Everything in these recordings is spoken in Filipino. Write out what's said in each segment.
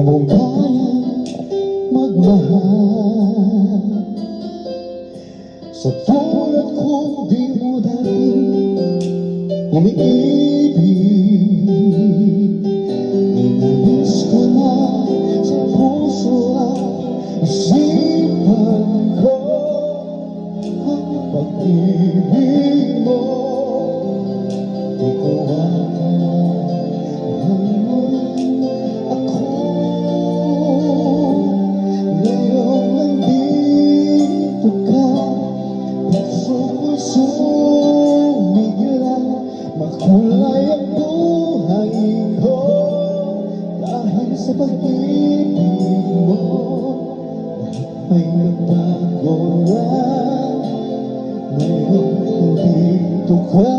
Mong kaya magmahal sa tulad ko, di mo dati iniibig. Inalis ko na sa puso at isipan ko ang pag-ibig mo. Ikaw ang makulay ang buhay ko dahil sa pag-ibig mo. Ay nagbago na ngayon nandito ka,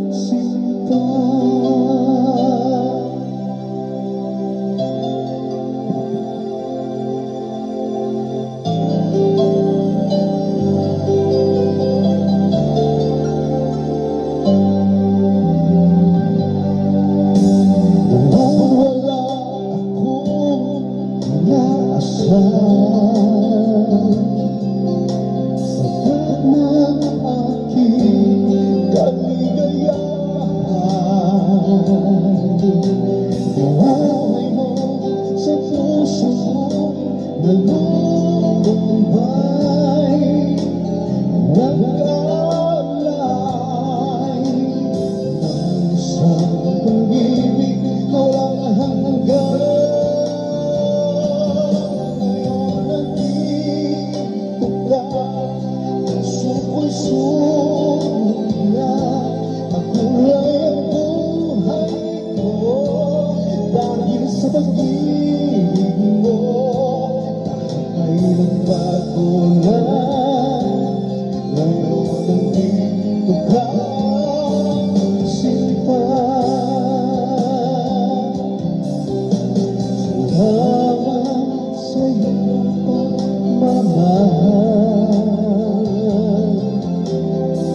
sinta. Sapat ng aking kaligayahan, buhay mo sa puso ko nalulumbay, nag-aalay ng isang pag-ibig na walang hanggan. Sa pag-ibig mo ay nagbago na ngayon nandito ka, sinta. Salamat sa iyong pagmamahal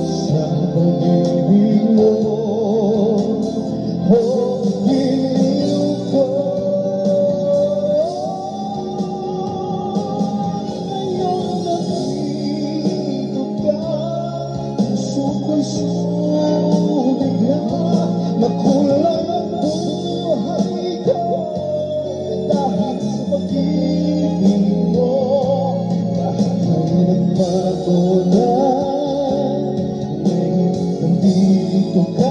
sa pag-ibig mo. Makulay ang buhay ko dahil sa pag-ibig mo. Kahit ay nagbago na, ngayon nandito ka.